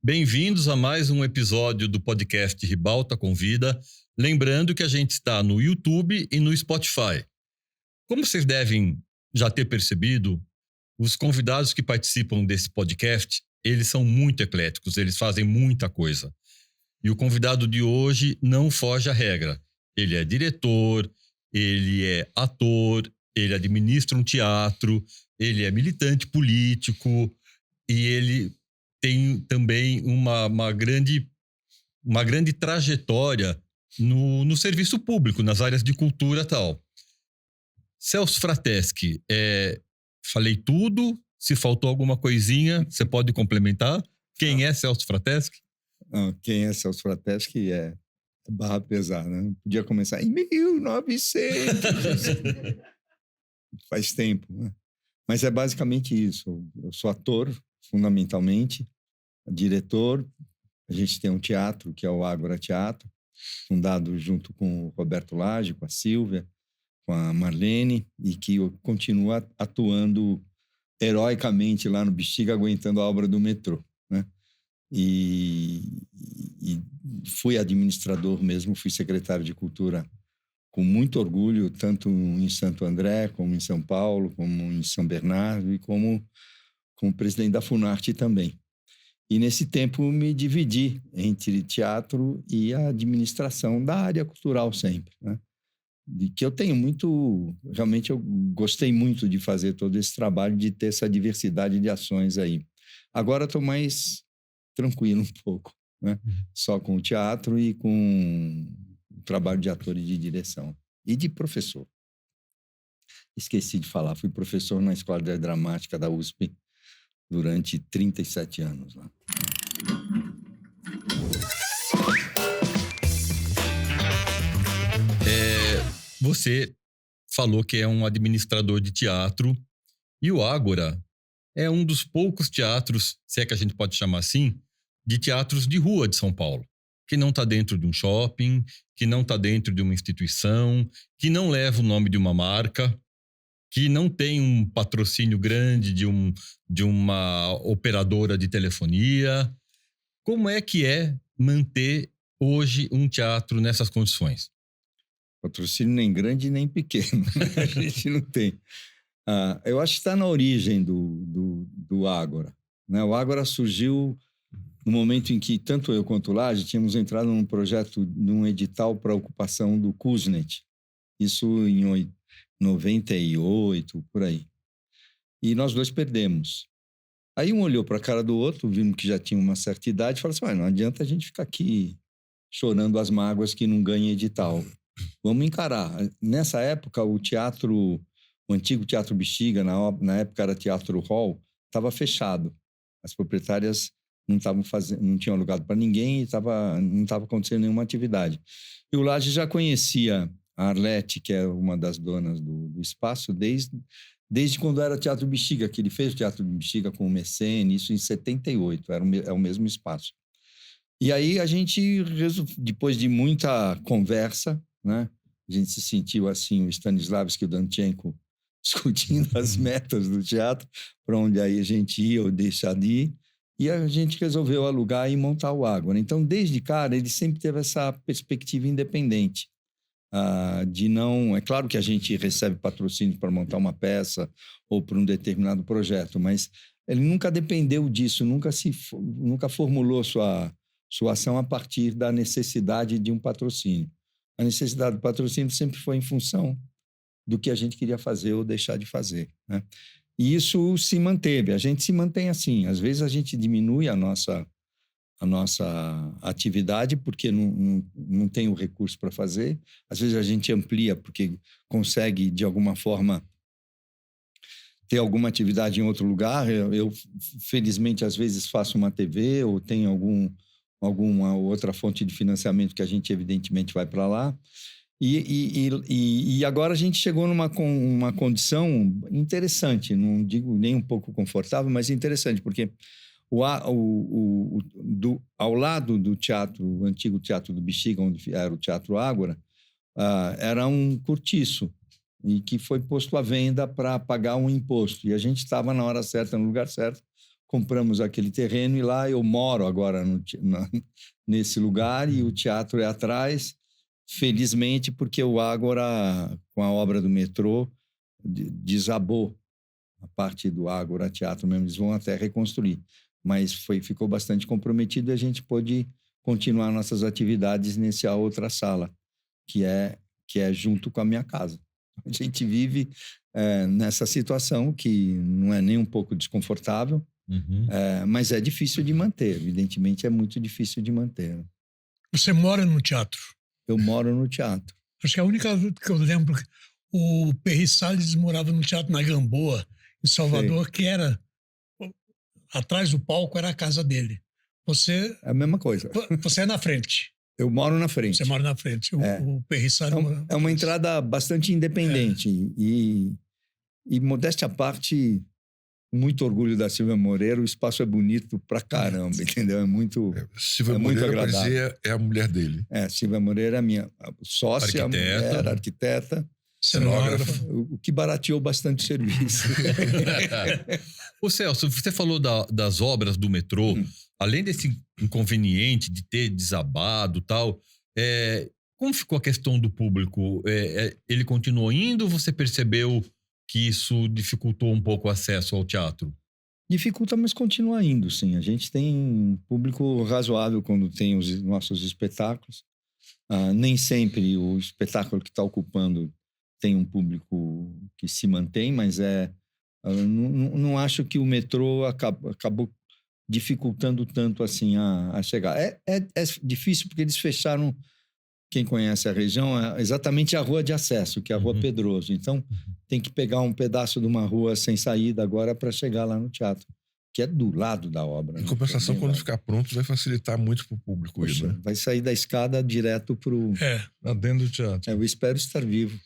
Bem-vindos a mais um episódio do podcast Ribalta Convida. Lembrando que a gente está no YouTube e no Spotify. Como vocês devem já ter percebido, os convidados que participam desse podcast, eles são muito ecléticos, eles fazem muita coisa. E o convidado de hoje não foge à regra. Ele é diretor, ele é ator, ele administra um teatro, ele é militante político e ele tem também uma grande trajetória no serviço público, nas áreas de cultura e tal. Celso Frateschi, falei tudo, se faltou alguma coisinha, você pode complementar? Quem é Celso Frateschi? Quem é Celso Frateschi é barra pesada, né? Podia começar em 1900. Faz tempo, né? Mas é basicamente isso. Eu sou ator, fundamentalmente, diretor. A gente tem um teatro, que é o Ágora Teatro, fundado junto com o Roberto Lage, com a Silvia, com a Marlene, e que continua atuando heroicamente lá no Bexiga, aguentando a obra do metrô, né? E fui administrador mesmo, fui secretário de Cultura com muito orgulho, tanto em Santo André, como em São Paulo, como em São Bernardo, e como presidente da Funarte também. E nesse tempo me dividi entre teatro e a administração da área cultural sempre, né? De que eu tenho muito... Realmente eu gostei muito de fazer todo esse trabalho, de ter essa diversidade de ações aí. Agora estou mais tranquilo um pouco, né? Só com o teatro e com o trabalho de ator e de direção. E de professor. Esqueci de falar, fui professor na Escola de Dramática da USP durante 37 anos lá. Você falou que é um administrador de teatro e o Ágora é um dos poucos teatros, se é que a gente pode chamar assim, de teatros de rua de São Paulo, que não está dentro de um shopping, que não está dentro de uma instituição, que não leva o nome de uma marca, que não tem um patrocínio grande de uma operadora de telefonia. Como é que é manter hoje um teatro nessas condições? Patrocínio nem grande nem pequeno, a gente não tem. Eu acho que está na origem do Ágora, né? O Ágora surgiu no momento em que tanto eu quanto o Lage tínhamos entrado num projeto, num edital para ocupação do Cusnet, isso em 98, por aí. E nós dois perdemos. Aí um olhou para a cara do outro, vimos que já tinha uma certa idade, e falou assim: não adianta a gente ficar aqui chorando as mágoas que não ganha edital. Vamos encarar. Nessa época, o antigo Teatro Bexiga, na época era Teatro Hall, estava fechado. As proprietárias não tinham alugado para ninguém e não estava acontecendo nenhuma atividade. E o Lage já conhecia a Arlete, que é uma das donas do espaço, desde quando era Teatro Bexiga, que ele fez o Teatro Bexiga com o Mecene, isso em 78, é o mesmo espaço. E aí a gente, depois de muita conversa, né, a gente se sentiu assim, o Stanislavski e o Danchenko discutindo as metas do teatro, para onde aí a gente ia ou deixar de ir, e a gente resolveu alugar e montar o Ágora. Então, desde cara, ele sempre teve essa perspectiva independente. De não... É claro que a gente recebe patrocínio para montar uma peça ou para um determinado projeto, mas ele nunca dependeu disso, nunca formulou sua ação a partir da necessidade de um patrocínio. A necessidade do patrocínio sempre foi em função do que a gente queria fazer ou deixar de fazer, né? E isso se manteve. A gente se mantém assim. Às vezes a gente diminui a nossa atividade porque não tem o recurso para fazer. Às vezes a gente amplia porque consegue, de alguma forma, ter alguma atividade em outro lugar. Eu felizmente, às vezes faço uma TV ou tenho alguma outra fonte de financiamento que a gente, evidentemente, vai para lá. E agora a gente chegou numa condição interessante, não digo nem um pouco confortável, mas interessante, porque ao lado do teatro, o antigo Teatro do Bexiga, onde era o Teatro Ágora, era um cortiço, e que foi posto à venda para pagar um imposto. E a gente estava na hora certa, no lugar certo, compramos aquele terreno e lá eu moro agora nesse lugar e o teatro é atrás, felizmente, porque o Ágora, com a obra do metrô, desabou a parte do Ágora Teatro mesmo, eles vão até reconstruir. Mas ficou bastante comprometido e a gente pôde continuar nossas atividades nessa outra sala, que é junto com a minha casa. A gente vive nessa situação que não é nem um pouco desconfortável, mas é difícil de manter. Evidentemente, é muito difícil de manter. Você mora no teatro? Eu moro no teatro. Acho que a única que eu lembro, o Perry Salles morava no Teatro na Gamboa, em Salvador, que era... Atrás do palco era a casa dele. Você... É a mesma coisa. Você é na frente. Eu moro na frente. Você mora na frente. O Perry Salles mora... É uma entrada bastante independente. E modéstia à parte, muito orgulho da Silvia Moreira, o espaço é bonito pra caramba, entendeu? É muito Silvia muito Moreira, agradável. é a mulher dele. Silvia Moreira é a minha sócia, mulher, arquiteta. Cenógrafo. O que barateou bastante o serviço. Ô Celso, você falou das obras do metrô, além desse inconveniente de ter desabado e tal, como ficou a questão do público? Ele continuou indo ou você percebeu que isso dificultou um pouco o acesso ao teatro? Dificulta, mas continua indo, sim. A gente tem um público razoável quando tem os nossos espetáculos. Nem sempre o espetáculo que está ocupando tem um público que se mantém, mas não acho que o metrô acabou dificultando tanto assim a chegar. É difícil porque eles fecharam, quem conhece a região, exatamente a rua de acesso, que é a Rua Pedroso. Então, tem que pegar um pedaço de uma rua sem saída agora para chegar lá no teatro, que é do lado da obra. Em compensação, quando ficar pronto, vai facilitar muito para o público. Poxa, né? Vai sair da escada direto para o... Lá dentro do teatro. Eu espero estar vivo.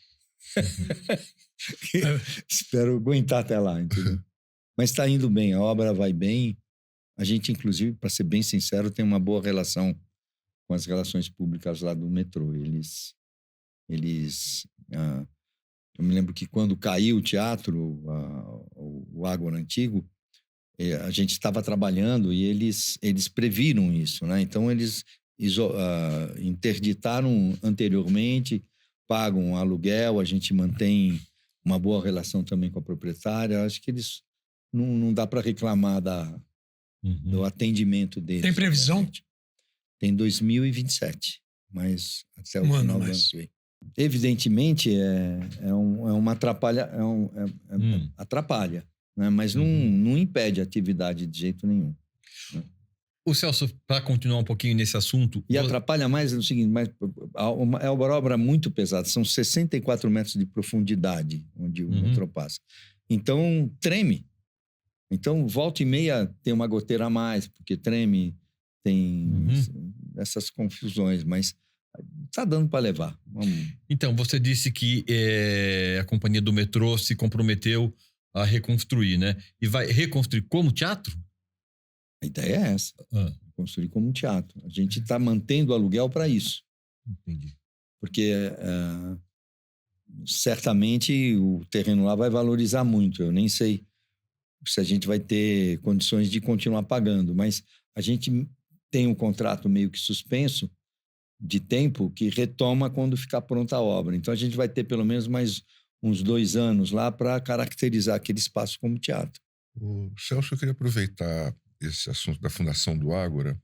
Espero aguentar até lá, entendeu? Mas está indo bem, a obra vai bem. A gente, inclusive, para ser bem sincero, tem uma boa relação com as relações públicas lá do metrô. Eu me lembro que quando caiu o teatro, o Ágora Antigo, a gente estava trabalhando e eles previram isso, né? Então, eles interditaram anteriormente, pagam aluguel, a gente mantém uma boa relação também com a proprietária. Acho que eles não dá para reclamar do atendimento deles. Tem previsão? Realmente. Tem 2027, mas até o final do ano que vem. Evidentemente, é uma atrapalha, né? Mas não impede a atividade de jeito nenhum. Né? O Celso, para continuar um pouquinho nesse assunto... E atrapalha mais no seguinte, é uma obra muito pesada, são 64 metros de profundidade onde o metrô passa. Então, treme. Então, volta e meia tem uma goteira a mais, porque treme, tem essas confusões, mas está dando para levar. Então, você disse que a companhia do metrô se comprometeu a reconstruir, né? E vai reconstruir como teatro? A ideia é essa, construir como teatro. A gente está mantendo o aluguel para isso. Entendi. Porque certamente o terreno lá vai valorizar muito. Eu nem sei se a gente vai ter condições de continuar pagando, mas a gente tem um contrato meio que suspenso de tempo que retoma quando ficar pronta a obra. Então, a gente vai ter pelo menos mais uns 2 anos lá para caracterizar aquele espaço como teatro. O Celso, eu queria aproveitar esse assunto da Fundação do Ágora,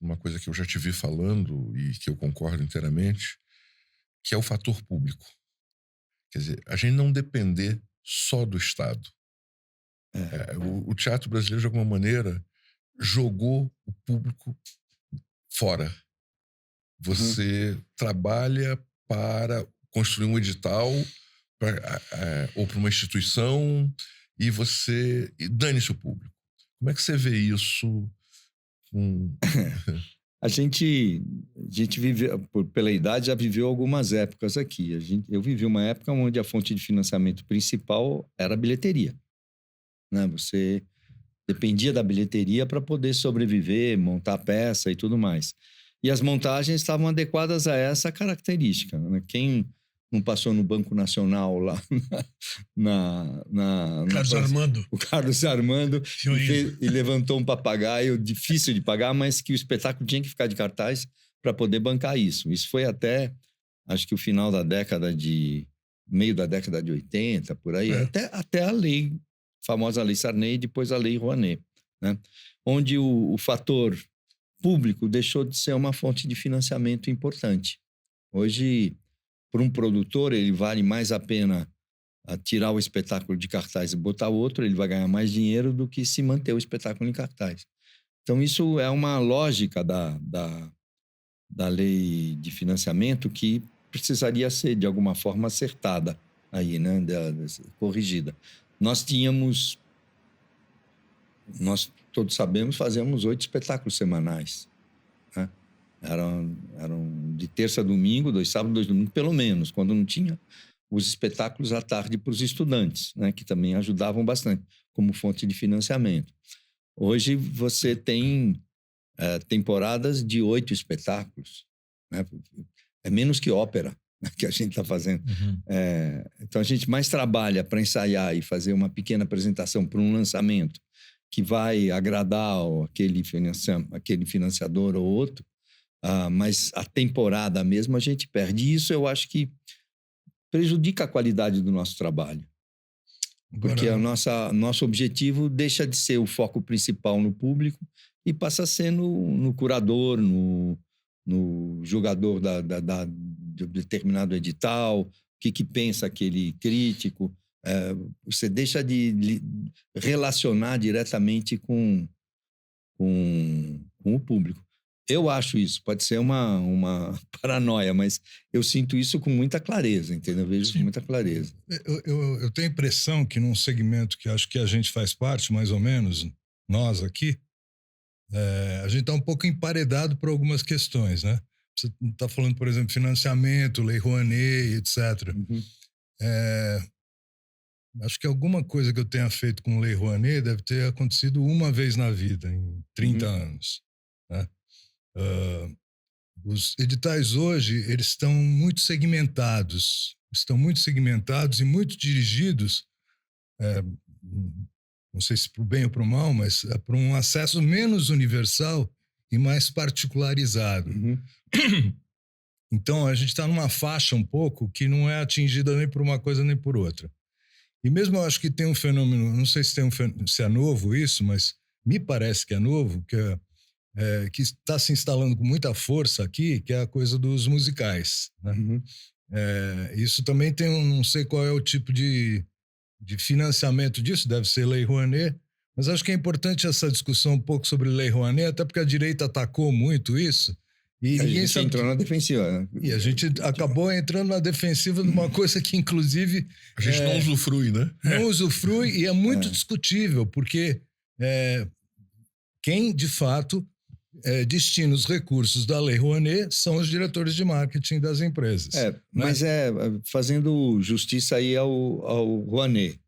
uma coisa que eu já te vi falando e que eu concordo inteiramente, que é o fator público. Quer dizer, a gente não depender só do Estado. O teatro brasileiro, de alguma maneira, jogou o público fora. Você trabalha para construir um edital ou para uma instituição e dane-se o público. Como é que você vê isso? A gente viveu, pela idade, já viveu algumas épocas aqui. Eu vivi uma época onde a fonte de financiamento principal era a bilheteria. Né? Você dependia da bilheteria para poder sobreviver, montar a peça e tudo mais. E as montagens estavam adequadas a essa característica. Né? Quem não passou no Banco Nacional lá Carlos Armando. O Carlos Armando e levantou um papagaio difícil de pagar, mas que o espetáculo tinha que ficar de cartaz para poder bancar isso. Isso foi até, acho que o final da meio da década de 80, por aí, até a famosa Lei Sarney e depois a Lei Rouanet, né? Onde o fator público deixou de ser uma fonte de financiamento importante. Hoje, para um produtor, ele vale mais a pena tirar o espetáculo de cartaz e botar outro, ele vai ganhar mais dinheiro do que se manter o espetáculo em cartaz. Então, isso é uma lógica da lei de financiamento que precisaria ser, de alguma forma, acertada aí, né? Corrigida. Nós todos sabemos, fazíamos 8 espetáculos semanais, né? Eram de terça a domingo, 2 sábados, 2 domingos, pelo menos, quando não tinha os espetáculos à tarde para os estudantes, né? Que também ajudavam bastante como fonte de financiamento. Hoje você tem temporadas de 8 espetáculos, né? É menos que ópera, né, que a gente está fazendo. Uhum. Então a gente mais trabalha para ensaiar e fazer uma pequena apresentação para um lançamento que vai agradar aquele financiador ou outro, mas a temporada mesmo a gente perde. Isso eu acho que prejudica a qualidade do nosso trabalho. Porque nosso objetivo deixa de ser o foco principal no público e passa a ser no curador, no julgador de determinado edital, o que pensa aquele crítico. Você deixa de relacionar diretamente com o público. Eu acho isso, pode ser uma paranoia, mas eu sinto isso com muita clareza, entendeu? Eu vejo com muita clareza. Eu tenho a impressão que num segmento que acho que a gente faz parte, mais ou menos, nós aqui, a gente está um pouco emparedado por algumas questões, né? Você está falando, por exemplo, financiamento, Lei Rouanet, etc. Uhum. Acho que alguma coisa que eu tenha feito com Lei Rouanet deve ter acontecido uma vez na vida, em 30 anos, né? Os editais hoje, eles estão muito segmentados e muito dirigidos, não sei se para o bem ou para o mal, mas para um acesso menos universal e mais particularizado. Uhum. Então, a gente está numa faixa um pouco que não é atingida nem por uma coisa nem por outra. E mesmo eu acho que tem um fenômeno, não sei se é novo isso, mas me parece que é novo, que está se instalando com muita força aqui, que é a coisa dos musicais, né? Uhum. Isso também tem não sei qual é o tipo de financiamento disso, deve ser Lei Rouanet, mas acho que é importante essa discussão um pouco sobre Lei Rouanet, até porque a direita atacou muito isso. E a gente entrou na defensiva, né? E a gente acabou entrando na defensiva de uma coisa que, inclusive... A gente não usufrui, né? Não usufrui, e é muito discutível, porque quem, de fato, destina os recursos da Lei Rouanet são os diretores de marketing das empresas. Mas fazendo justiça aí ao Rouanet.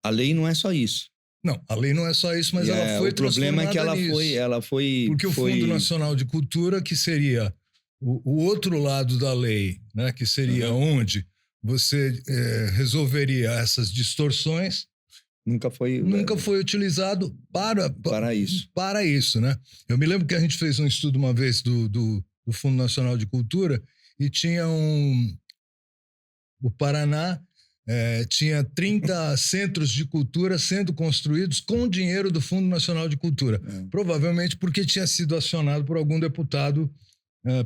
A lei não é só isso. Não, a lei não é só isso, mas ela foi transformada nisso. O problema é que ela foi... Porque o Fundo Nacional de Cultura, que seria o outro lado da lei, né, que seria onde você resolveria essas distorções, nunca foi utilizado para isso, né? Eu me lembro que a gente fez um estudo uma vez do Fundo Nacional de Cultura e tinha o Paraná tinha 30 centros de cultura sendo construídos com dinheiro do Fundo Nacional de Cultura. Provavelmente porque tinha sido acionado por algum deputado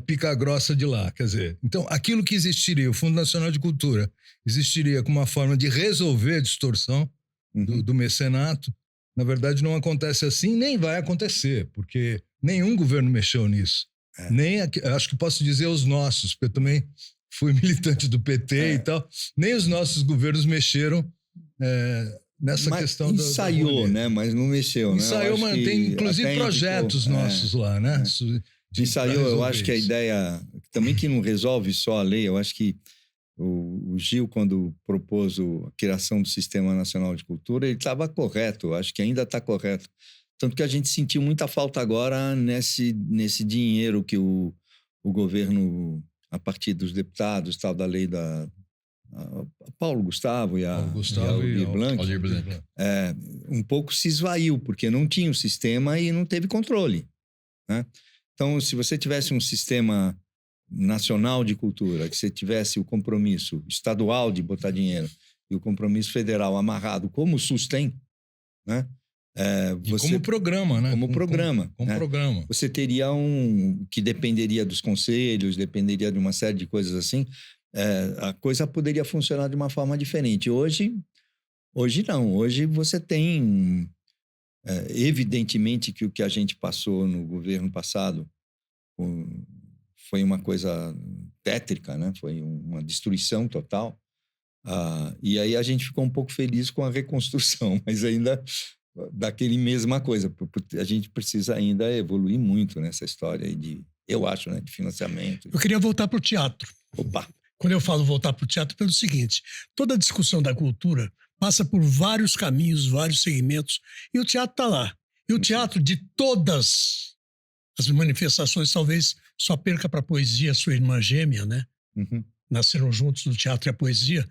pica-grossa de lá. Quer dizer, então, aquilo que existiria, o Fundo Nacional de Cultura, existiria como uma forma de resolver a distorção do mecenato. Na verdade, não acontece assim, nem vai acontecer, porque nenhum governo mexeu nisso. Acho que posso dizer os nossos, porque eu também fui militante do PT e tal. Nem os nossos governos mexeram nessa questão da... Ensaiou, né? Mas não mexeu, ensaiou, né? mas tem inclusive projetos nossos lá, né? Ensaiou, eu acho que a ideia... Também que não resolve só a lei, eu acho que o Gil, quando propôs a criação do Sistema Nacional de Cultura, ele estava correto, eu acho que ainda está correto. Tanto que a gente sentiu muita falta agora nesse dinheiro que o governo... a partir dos deputados, tal, da lei Paulo Gustavo e a Aldir Blanc, Aldir Blanc. um pouco se esvaiu, porque não tinha um sistema e não teve controle, né? Então, se você tivesse um sistema nacional de cultura, que você tivesse o compromisso estadual de botar dinheiro e o compromisso federal amarrado, como o SUS tem, né? Como programa, né? Como programa. Como né? programa. Você teria que dependeria dos conselhos, dependeria de uma série de coisas assim. A coisa poderia funcionar de uma forma diferente. Hoje não. Hoje você tem... evidentemente que o que a gente passou no governo passado foi uma coisa tétrica, né? Foi uma destruição total. E aí a gente ficou um pouco feliz com a reconstrução, mas ainda daquele mesma coisa. A gente precisa ainda evoluir muito nessa história aí eu acho, né, de financiamento. Eu queria voltar para o teatro. Opa! Quando eu falo voltar para o teatro, pelo seguinte: toda a discussão da cultura passa por vários caminhos, vários segmentos, e o teatro está lá. E o teatro, de todas as manifestações, talvez só perca para a poesia, sua irmã gêmea, né? Uhum. Nasceram juntos o teatro e a poesia,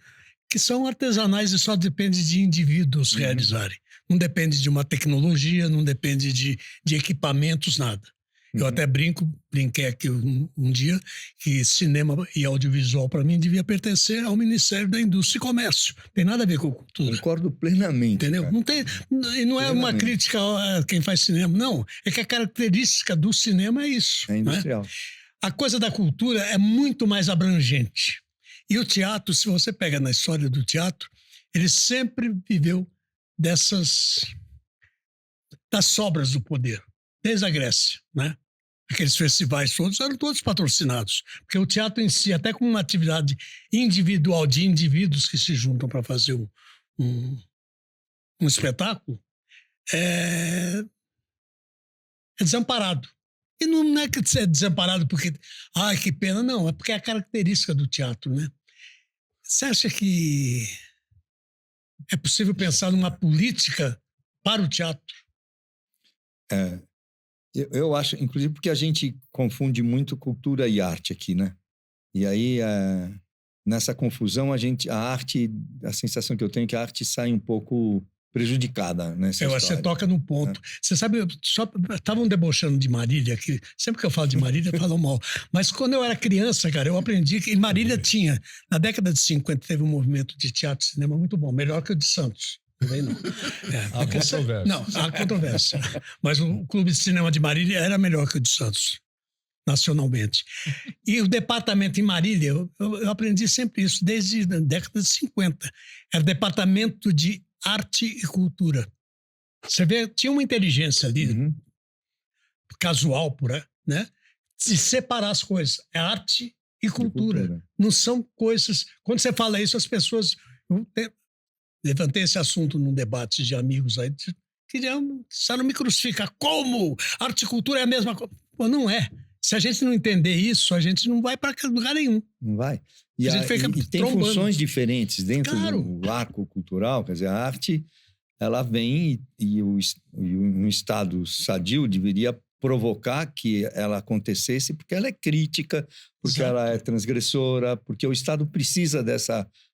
que são artesanais e só depende de indivíduos realizarem. Não depende de uma tecnologia, não depende de equipamentos, nada. Eu até brinquei aqui um dia que cinema e audiovisual, para mim, devia pertencer ao Ministério da Indústria e Comércio. Tem nada a ver com cultura. Concordo plenamente. Entendeu? Cara. Não tem, e não é uma crítica a quem faz cinema, não. É que a característica do cinema é isso. É industrial. Né? A coisa da cultura é muito mais abrangente. E o teatro, se você pega na história do teatro, ele sempre viveu das sobras do poder, desde a Grécia, né? Aqueles festivais todos eram todos patrocinados, porque o teatro em si, até como uma atividade individual de indivíduos que se juntam para fazer um espetáculo, é desamparado. E não é que é desamparado porque, que pena, não, é porque é a característica do teatro, né? Você acha que é possível pensar numa política para o teatro? Eu acho, inclusive, porque a gente confunde muito cultura e arte aqui, né? E aí, nessa confusão, a sensação que eu tenho é que a arte sai um pouco prejudicada nessa história. Você toca num ponto. Você sabe, estavam debochando de Marília, que sempre que eu falo de Marília, falam mal. Mas quando eu era criança, cara, eu aprendi que em Marília tinha, na década de 50, teve um movimento de teatro e cinema muito bom, melhor que o de Santos. Também não. Há controvérsia. Não, há controvérsia. Mas o Clube de Cinema de Marília era melhor que o de Santos, nacionalmente. E o departamento em Marília, eu aprendi sempre isso, desde a década de 50. Era departamento de arte e cultura. Você vê, tinha uma inteligência ali, casual, né? De separar as coisas. É arte e cultura. Não são coisas... Quando você fala isso, as pessoas... Levantei esse assunto num debate de amigos aí, queriam me crucificar. Como? Arte e cultura é a mesma coisa. Pô, não é. Se a gente não entender isso, a gente não vai para lugar nenhum. Não vai. A gente fica e tem trombando. funções diferentes dentro Claro. do arco cultural. Quer dizer, a arte, ela vem e um Estado sadio deveria provocar que ela acontecesse porque ela é crítica, porque Exato. ela é transgressora, porque o Estado precisa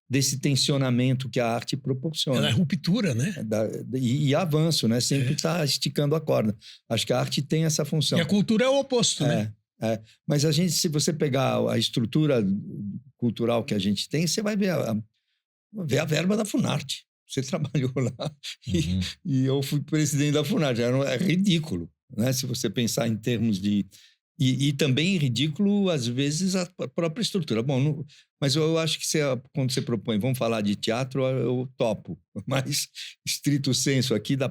desse tensionamento que a arte proporciona. Ela é ruptura, né? E avanço, né? Sempre está esticando a corda. Acho que a arte tem essa função. E a cultura é o oposto, né? Mas se você pegar a estrutura cultural que a gente tem, você vai ver a verba da Funarte. Você trabalhou lá e eu fui presidente da Funarte. É ridículo, né? Se você pensar em termos de... E também ridículo, às vezes, a própria estrutura. Bom, mas eu acho que quando você propõe, vamos falar de teatro, eu topo. Mas, estrito senso aqui, do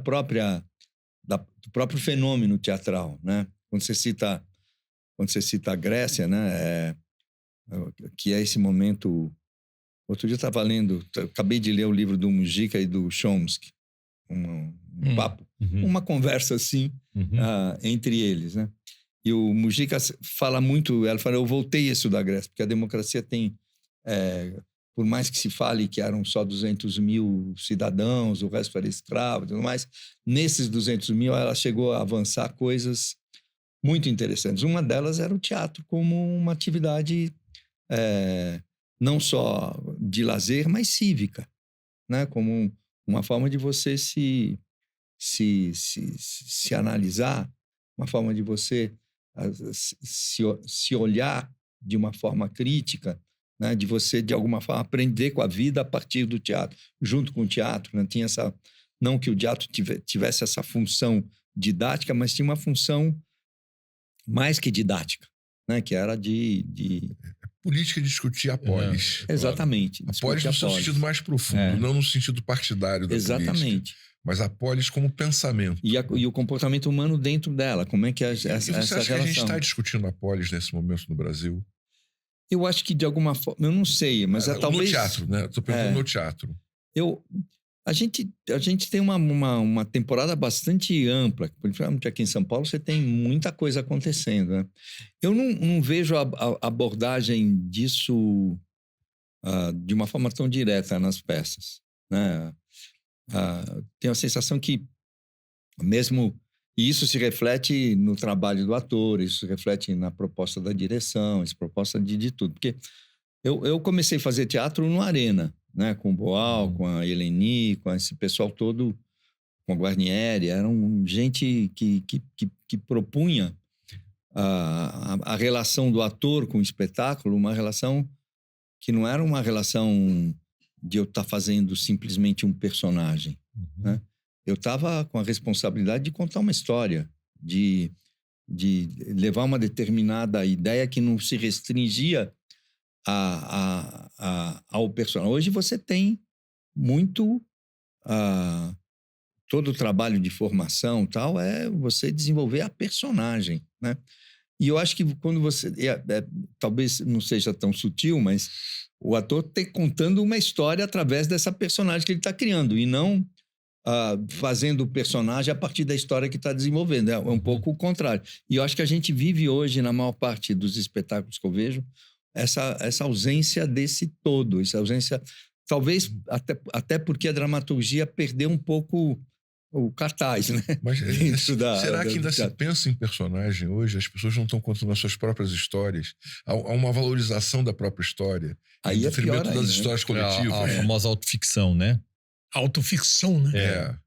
próprio fenômeno teatral, né? Quando você cita a Grécia, né? Que é esse momento... Outro dia eu estava lendo, acabei de ler o livro do Mujica e do Chomsky, um papo, uma conversa assim, entre eles, né? E o Mujica fala muito, ela fala, eu voltei a estudar Grécia, porque a democracia tem, por mais que se fale que eram só 200 mil cidadãos, o resto era escravo e tudo mais, nesses 200 mil ela chegou a avançar coisas muito interessantes. Uma delas era o teatro como uma atividade não só de lazer, mas cívica, né? Como uma forma de você se analisar, uma forma de você se olhar de uma forma crítica, né? De você, de alguma forma, aprender com a vida a partir do teatro, junto com o teatro. Né? Tinha não que o teatro tivesse essa função didática, mas tinha uma função mais que didática, né? Que era de... Política de discutir a polis. Exatamente. A polis no seu sentido mais profundo, não no sentido partidário da Exatamente. política. Mas a polis como pensamento. E o comportamento humano dentro dela. Como é que é essa relação? E você acha que a gente está discutindo a polis nesse momento no Brasil? Eu acho que de alguma forma... Eu não sei, mas talvez... No teatro, né? Estou perguntando no teatro. A gente tem uma temporada bastante ampla. Principalmente aqui em São Paulo, você tem muita coisa acontecendo. Né? Eu não vejo a abordagem disso de uma forma tão direta nas peças. Né? Tenho a sensação que mesmo... E isso se reflete no trabalho do ator, isso se reflete na proposta da direção, isso proposta de tudo. Porque eu comecei a fazer teatro no Arena, né? Com o Boal, com a Eleni, com esse pessoal todo, com a Guarnieri. Eram gente que propunha a relação do ator com o espetáculo, uma relação que não era uma relação de eu estar fazendo simplesmente um personagem, né? Eu estava com a responsabilidade de contar uma história, de levar uma determinada ideia que não se restringia ao personagem. Hoje você tem muito... todo o trabalho de formação tal é você desenvolver a personagem, né? E eu acho que quando você... talvez não seja tão sutil, mas o ator está contando uma história através dessa personagem que ele está criando, e não... fazendo o personagem a partir da história que está desenvolvendo. É um pouco o contrário. E eu acho que a gente vive hoje, na maior parte dos espetáculos que eu vejo, essa ausência desse todo, essa ausência... Talvez até porque a dramaturgia perdeu um pouco o cartaz, né? Mas será que ainda se pensa em personagem hoje? As pessoas não estão contando as suas próprias histórias? Há uma valorização da própria história, em detrimento das histórias coletivas. A famosa autoficção, né? Autoficção, né?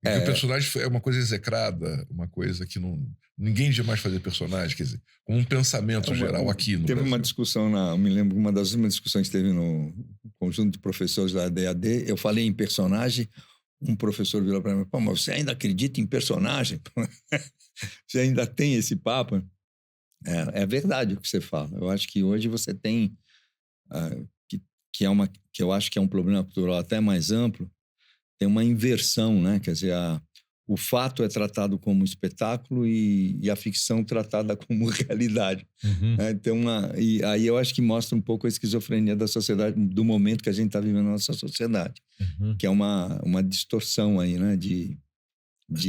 Porque o personagem é uma coisa execrada, uma coisa que ninguém jamais fazia personagem, quer dizer, como um pensamento geral aqui no Teve Brasil. uma discussão, eu me lembro, uma das últimas discussões que teve no conjunto de professores da DAD, eu falei em personagem, um professor virou para mim, pô, mas você ainda acredita em personagem? Você ainda tem esse papo? É verdade o que você fala. Eu acho que hoje você tem... que eu acho que é um problema cultural até mais amplo, tem uma inversão, né? Quer dizer, o fato é tratado como espetáculo e a ficção tratada como realidade. E aí eu acho que mostra um pouco a esquizofrenia da sociedade, do momento que a gente está vivendo na nossa sociedade, que é uma distorção aí, né?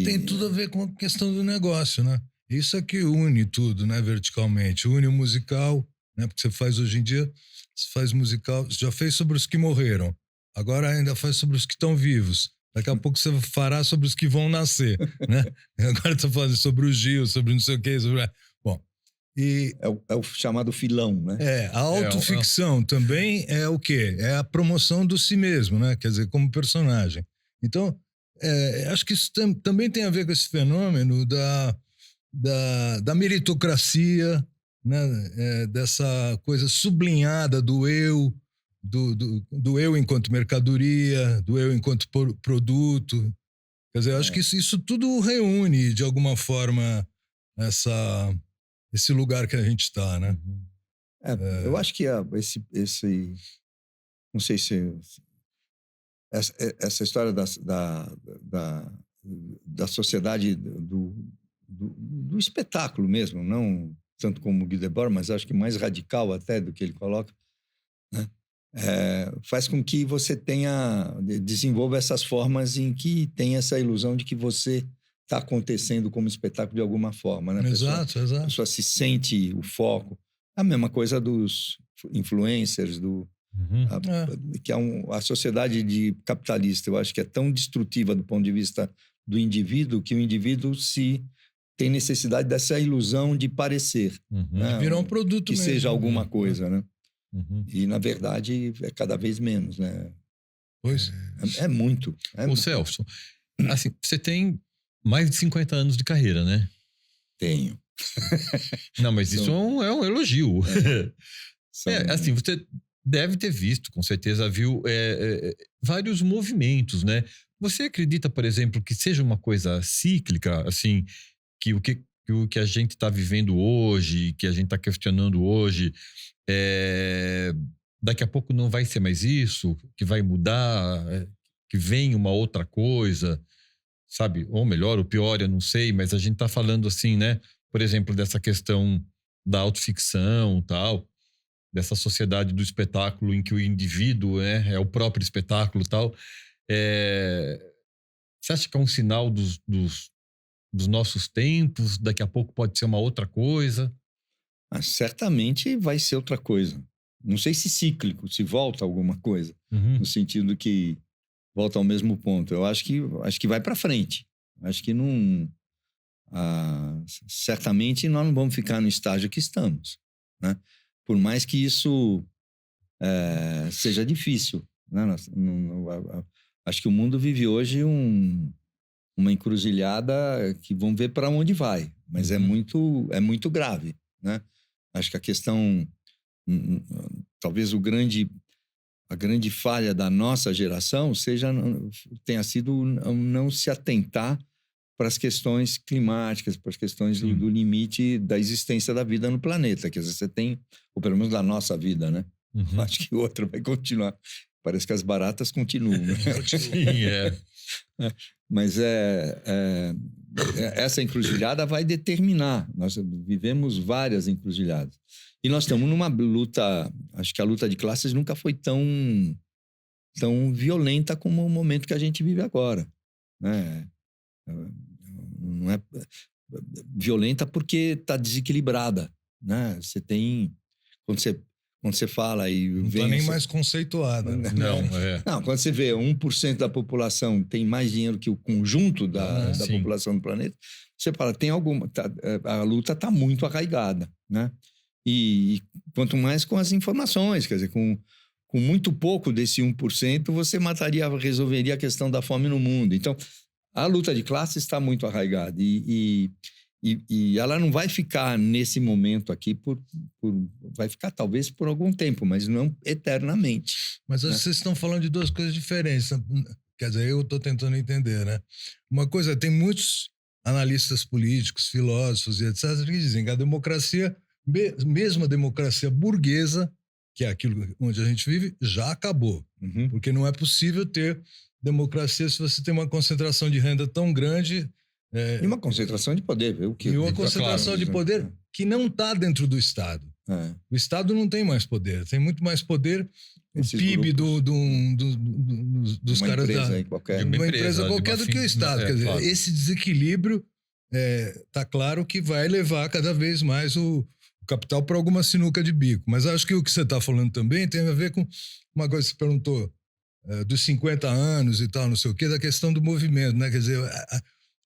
Tem tudo a ver com a questão do negócio, né? Isso é que une tudo, né? Verticalmente. Une o musical, né? Porque você faz hoje em dia... Você faz musical, você já fez sobre os que morreram, agora ainda faz sobre os que estão vivos. Daqui a pouco você fará sobre os que vão nascer, né? Agora está falando sobre o Gil, sobre não sei o quê. Bom, e... É o chamado filão, né? A autoficção também é o quê? É a promoção do si mesmo, né? Quer dizer, como personagem. Então, acho que isso também tem a ver com esse fenômeno da meritocracia, né? Dessa coisa sublinhada do eu, do eu enquanto mercadoria, do eu enquanto produto. Quer dizer, eu acho que isso tudo reúne, de alguma forma, esse lugar que a gente está, né? Eu acho que esse não sei se... Essa história da sociedade do espetáculo mesmo, não tanto como o Guy Debord, mas acho que mais radical até do que ele coloca, né? Faz com que você desenvolva essas formas em que tem essa ilusão de que você está acontecendo como espetáculo de alguma forma, né? Exato. A pessoa se sente o foco. A mesma coisa dos influencers, que a sociedade capitalista, eu acho que é tão destrutiva do ponto de vista do indivíduo, que o indivíduo tem necessidade dessa ilusão de parecer. Né? Virar um produto que mesmo. seja alguma coisa, né? Uhum. E, na verdade, é cada vez menos, né? Pois. É muito. Ô, Celso, assim, você tem mais de 50 anos de carreira, né? Tenho. Não, mas isso é um elogio. São- Assim, você deve ter visto, com certeza viu vários movimentos, né? Você acredita, por exemplo, que seja uma coisa cíclica, assim, que o que a gente está vivendo hoje, que a gente está questionando hoje, daqui a pouco não vai ser mais isso, que vai mudar, que vem uma outra coisa, sabe? Ou melhor, ou pior, eu não sei, mas a gente está falando assim, né? Por exemplo, dessa questão da autoficção, tal, dessa sociedade do espetáculo em que o indivíduo é o próprio espetáculo, tal. Você acha que é um sinal dos nossos tempos? Daqui a pouco pode ser uma outra coisa? Mas certamente vai ser outra coisa. Não sei se cíclico, se volta alguma coisa, Uhum. no sentido que volta ao mesmo ponto. Eu acho que vai para frente. Acho que não. Certamente nós não vamos ficar no estágio que estamos, né? Por mais que isso seja difícil, né? Acho que o mundo vive hoje uma encruzilhada que vamos ver para onde vai, mas é muito grave, né? Acho que a questão, talvez a grande falha da nossa geração tenha sido não se atentar para as questões climáticas, para as questões do limite da existência da vida no planeta. Quer dizer, você tem, ou pelo menos da nossa vida, né? Uhum. Acho que outra vai continuar. Parece que as baratas continuam, né? Sim, Mas essa encruzilhada vai determinar. Nós vivemos várias encruzilhadas. E nós estamos numa luta, acho que a luta de classes nunca foi tão violenta como o momento que a gente vive agora, né? Não é violenta porque está desequilibrada, né? Você tem... Quando você fala e Não vem... está nem mais conceituada. Né? Não, quando você vê 1% da população tem mais dinheiro que o conjunto da população do planeta, você fala, tem alguma... a luta está muito arraigada, né? E quanto mais com as informações, quer dizer, com muito pouco desse 1%, você resolveria a questão da fome no mundo. Então, a luta de classe está muito arraigada e ela não vai ficar nesse momento aqui vai ficar talvez por algum tempo, mas não eternamente. Mas acho que vocês estão falando de duas coisas diferentes. Quer dizer, eu estou tentando entender, né? Uma coisa, tem muitos analistas políticos, filósofos e etc., que dizem que a democracia, mesmo a democracia burguesa, que é aquilo onde a gente vive, já acabou. Uhum. Porque não é possível ter democracia se você tem uma concentração de renda tão grande. E uma concentração de poder, viu? E uma concentração de poder que não está dentro do Estado. O Estado não tem mais poder, tem muito mais poder o PIB dos caras de uma empresa qualquer do que o Estado. Quer dizer, claro. Esse desequilíbrio está claro que vai levar cada vez mais o capital para alguma sinuca de bico. Mas acho que o que você está falando também tem a ver com uma coisa que você perguntou dos 50 anos e tal, não sei o quê, da questão do movimento, né? Quer dizer,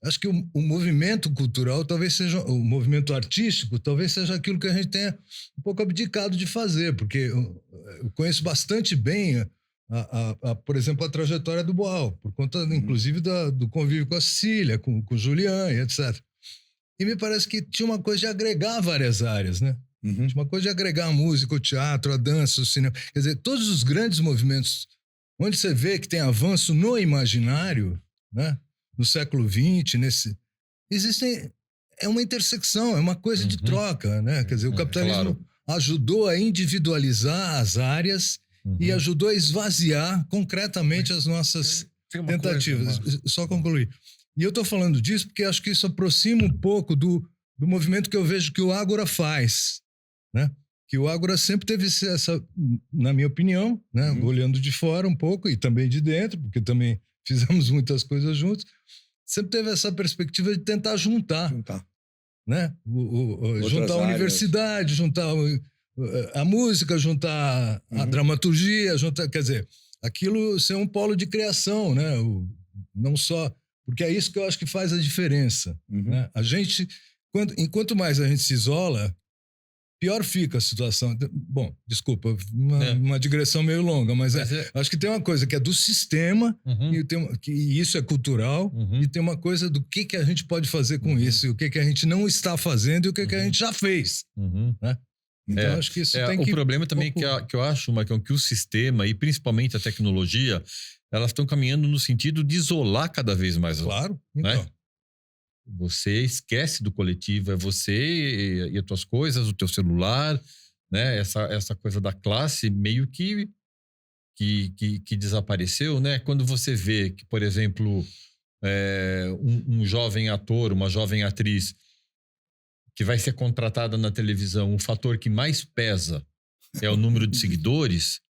acho que o movimento cultural talvez seja, o movimento artístico talvez seja aquilo que a gente tenha um pouco abdicado de fazer, porque eu conheço bastante bem, por exemplo, a trajetória do Boal, por conta, inclusive, do convívio com a Cecília, com o Julián e etc. E me parece que tinha uma coisa de agregar várias áreas, né? Tinha uma coisa de agregar a música, o teatro, a dança, o cinema. Quer dizer, todos os grandes movimentos, onde você vê que tem avanço no imaginário, né? No século XX, é uma intersecção, é uma coisa de troca, né? Quer dizer, o capitalismo ajudou a individualizar as áreas e ajudou a esvaziar concretamente as nossas tentativas. Só concluir. E eu estou falando disso porque acho que isso aproxima um pouco do movimento que eu vejo que o Ágora faz, né? Que o Ágora sempre teve essa, na minha opinião, né? Olhando de fora um pouco e também de dentro, porque também fizemos muitas coisas juntos, sempre teve essa perspectiva de tentar juntar. Né? Juntar a universidade, juntar a música, juntar a dramaturgia, quer dizer, aquilo ser um polo de criação, né? Não só... Porque é isso que eu acho que faz a diferença. Né? A gente, enquanto mais a gente se isola, pior fica a situação. Bom, desculpa, uma digressão meio longa, mas acho que tem uma coisa que é do sistema, que isso é cultural, e tem uma coisa do que a gente pode fazer com isso, e o que a gente não está fazendo e o que a gente já fez. Né? Então, acho que isso tem que... O problema também que eu acho, Marcão, que o sistema, e principalmente a tecnologia, elas estão caminhando no sentido de isolar cada vez mais. Claro, então. Né? Você esquece do coletivo, é você e as tuas coisas, o teu celular, né? Essa coisa da classe meio que desapareceu, né? Quando você vê que, por exemplo, um jovem ator, uma jovem atriz que vai ser contratada na televisão, o fator que mais pesa é o número de seguidores,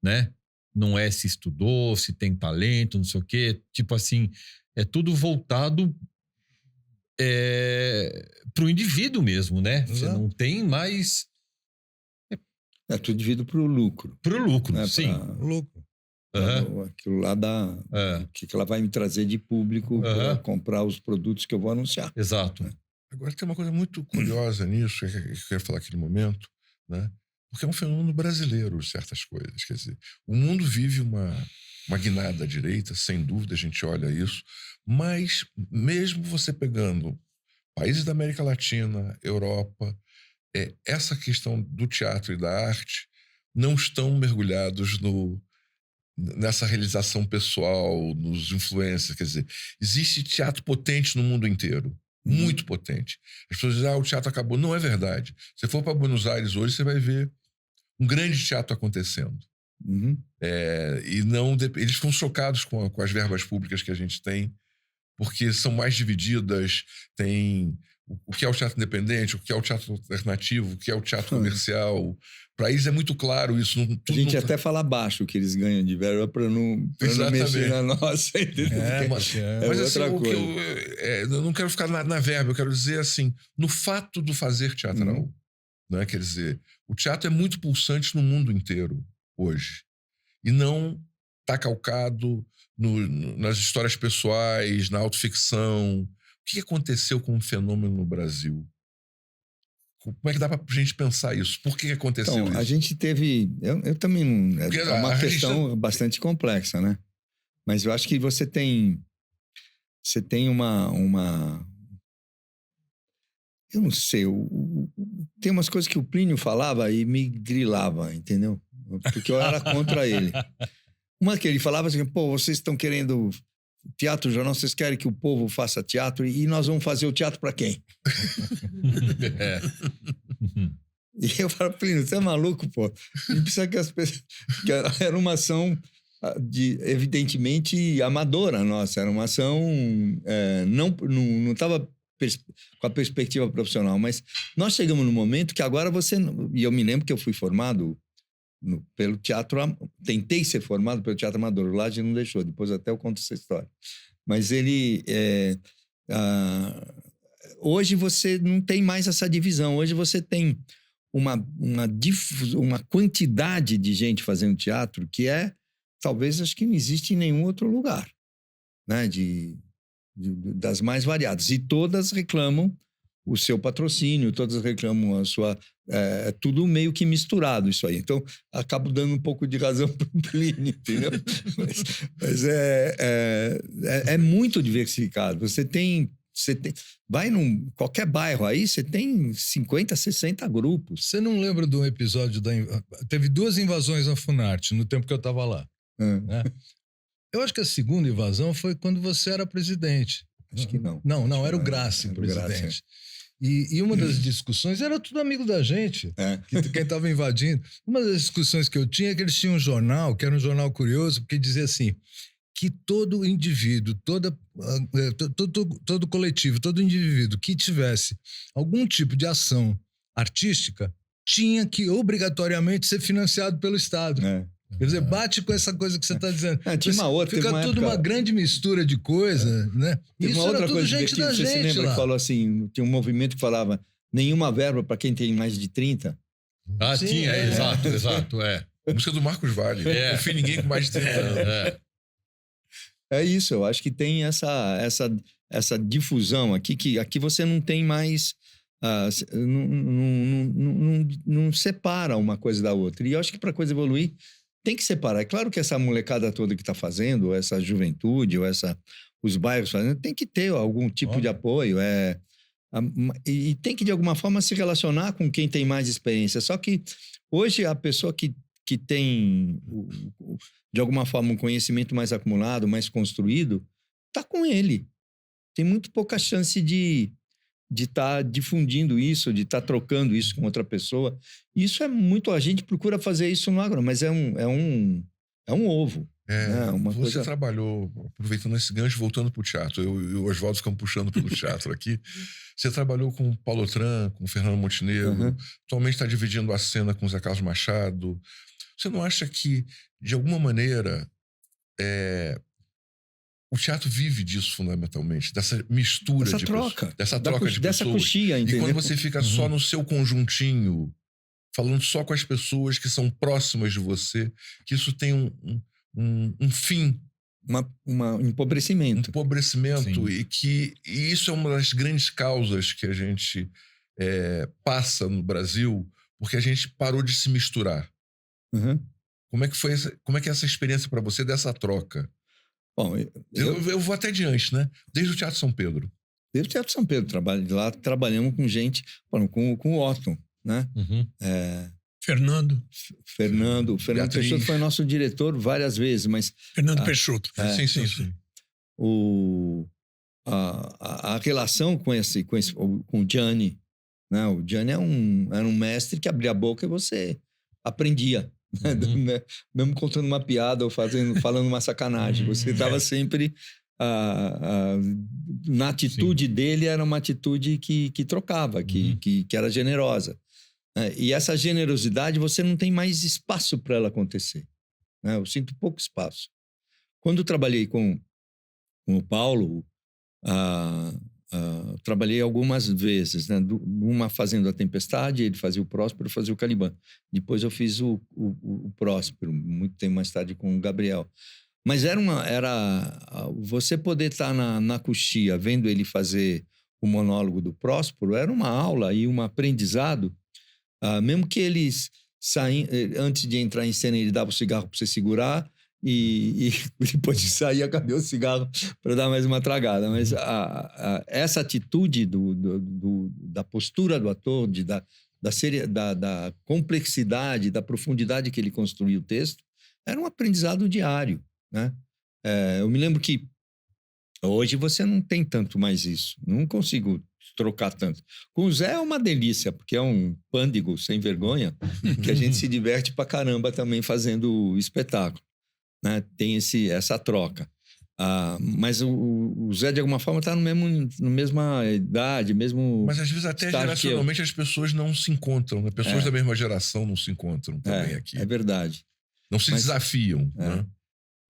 né? Não é se estudou, se tem talento, não sei o quê. Tipo assim, é tudo voltado para o indivíduo mesmo, né? Exato. Você não tem mais... É tudo indivíduo para o lucro. Para o lucro, né? sim. Lucro. Aquilo lá o que ela vai me trazer de público para comprar os produtos que eu vou anunciar. Exato. Agora tem uma coisa muito curiosa nisso, que eu quero falar aqui no momento, né? Porque é um fenômeno brasileiro, certas coisas. Quer dizer, o mundo vive uma guinada à direita, sem dúvida, a gente olha isso, mas mesmo você pegando países da América Latina, Europa, essa questão do teatro e da arte não estão mergulhados nessa realização pessoal, nos influencers. Quer dizer, existe teatro potente no mundo inteiro, muito potente. As pessoas dizem, o teatro acabou. Não é verdade. Se você for para Buenos Aires hoje, você vai ver um grande teatro acontecendo. E não eles ficam chocados com as verbas públicas que a gente tem, porque são mais divididas. Tem o que é o teatro independente, o que é o teatro alternativo, o que é o teatro comercial. Para eles é muito claro isso. A gente até fala baixo o que eles ganham de verba para não mexer na nossa. Mas outra assim, coisa. Eu não quero ficar na verba, eu quero dizer assim, no fato do fazer teatral. Né? Quer dizer, o teatro é muito pulsante no mundo inteiro hoje. E não está calcado nas histórias pessoais, na autoficção. O que aconteceu com o fenômeno no Brasil? Como é que dá para a gente pensar isso? Por que aconteceu isso? A gente teve... Eu também não... É uma questão bastante complexa, né? Mas eu acho que você tem uma... Eu não sei, tem umas coisas que o Plínio falava e me grilava, entendeu? Porque eu era contra ele. Uma que ele falava assim, vocês estão querendo teatro, jornal, vocês querem que o povo faça teatro e nós vamos fazer o teatro para quem? E eu falo, Plínio, você é maluco, pô? A gente precisa que as pessoas... Que era uma ação, evidentemente, amadora nossa, era uma ação... não estava... com a perspectiva profissional, mas nós chegamos no momento que agora e eu me lembro que eu fui formado pelo teatro, tentei ser formado pelo teatro amador, o Laje não deixou, depois até eu conto essa história, mas ele hoje você não tem mais essa divisão, hoje você tem uma quantidade de gente fazendo teatro que talvez acho que não existe em nenhum outro lugar, né, das mais variadas. E todas reclamam o seu patrocínio, todas reclamam a sua... tudo meio que misturado isso aí. Então, acabo dando um pouco de razão para o Plínio, entendeu? mas é muito diversificado. Você tem... Vai qualquer bairro aí, você tem 50, 60 grupos. Você não lembra de um episódio Teve 2 invasões na Funarte, no tempo que eu estava lá. Né? Eu acho que a segunda invasão foi quando você era presidente. Acho que não. Não, era o Grassi, presidente. E uma das discussões, era tudo amigo da gente, quem estava invadindo. Uma das discussões que eu tinha é que eles tinham um jornal, que era um jornal curioso, porque dizia assim, que todo indivíduo, todo coletivo, todo indivíduo que tivesse algum tipo de ação artística tinha que obrigatoriamente ser financiado pelo Estado. Quer dizer, bate com essa coisa que você está dizendo. Tinha uma outra, fica tudo uma grande mistura de coisa, né? Isso uma outra coisa gente da gente. Você se lembra que falou assim, tinha um movimento que falava nenhuma verba para quem tem mais de 30? Sim, tinha, exato. A música do Marcos Vale. Não confia em ninguém com mais de 30 anos. É isso, eu acho que tem essa difusão aqui, que aqui você não tem mais não separa uma coisa da outra. E eu acho que para a coisa evoluir, tem que separar. É claro que essa molecada toda que está fazendo, ou essa juventude, ou os bairros fazendo, tem que ter algum tipo de apoio. E tem que, de alguma forma, se relacionar com quem tem mais experiência. Só que hoje a pessoa que tem, de alguma forma, um conhecimento mais acumulado, mais construído, está com ele. Tem muito pouca chance de estar difundindo isso, de estar trocando isso com outra pessoa. Isso é muito... A gente procura fazer isso no agro, mas é um ovo. Né? Você trabalhou, aproveitando esse gancho, voltando para o teatro. Eu e o Oswaldo ficamos puxando pelo teatro aqui. Você trabalhou com o Paulo Otran, com o Fernando Montenegro. Atualmente está dividindo a cena com o Zé Carlos Machado. Você não acha que, de alguma maneira, o teatro vive disso fundamentalmente? Dessa mistura de troca. Dessa troca de pessoas. Dessa coxia, entendeu? E quando você fica só no seu conjuntinho, falando só com as pessoas que são próximas de você, que isso tem um fim. Um empobrecimento. Empobrecimento. E isso é uma das grandes causas que a gente passa no Brasil, porque a gente parou de se misturar. Como é que é essa experiência para você dessa troca? Bom, eu vou até adiante, né? Desde o Teatro São Pedro. Desde o Teatro São Pedro. Lá trabalhamos com gente, com o Otton, né? Fernando Peixoto foi nosso diretor várias vezes, mas... Fernando Peixoto. Sim. A relação com o Gianni, né? O Gianni era um mestre que abria a boca e você aprendia. Mesmo contando uma piada ou falando uma sacanagem. Você estava sempre... na atitude dele, era uma atitude que trocava, que era generosa. E essa generosidade, você não tem mais espaço para ela acontecer. Né? Eu sinto pouco espaço. Quando eu trabalhei com o Paulo, trabalhei algumas vezes, né? Uma fazendo a Tempestade, ele fazia o Próspero, eu fazia o Caliban. Depois eu fiz o Próspero, muito tempo mais tarde com o Gabriel. Mas você poder estar na coxia, vendo ele fazer o monólogo do Próspero, era uma aula e um aprendizado. Mesmo que eles antes de entrar em cena, ele dava o cigarro para você segurar e depois de sair, acabou o cigarro para dar mais uma tragada. Mas essa atitude da postura do ator, da complexidade, da profundidade que ele construía o texto, era um aprendizado diário. Né? Eu me lembro que hoje você não tem tanto mais isso. Não consigo trocar tanto. Com o Zé é uma delícia, porque é um pândego sem vergonha, que a gente se diverte pra caramba também fazendo o espetáculo. Né? Tem essa troca. Mas o Zé, de alguma forma, está na mesma idade, mesmo... Mas às vezes até geracionalmente as pessoas não se encontram. Né? Pessoas da mesma geração não se encontram também aqui. É verdade. Não se desafiam. Né?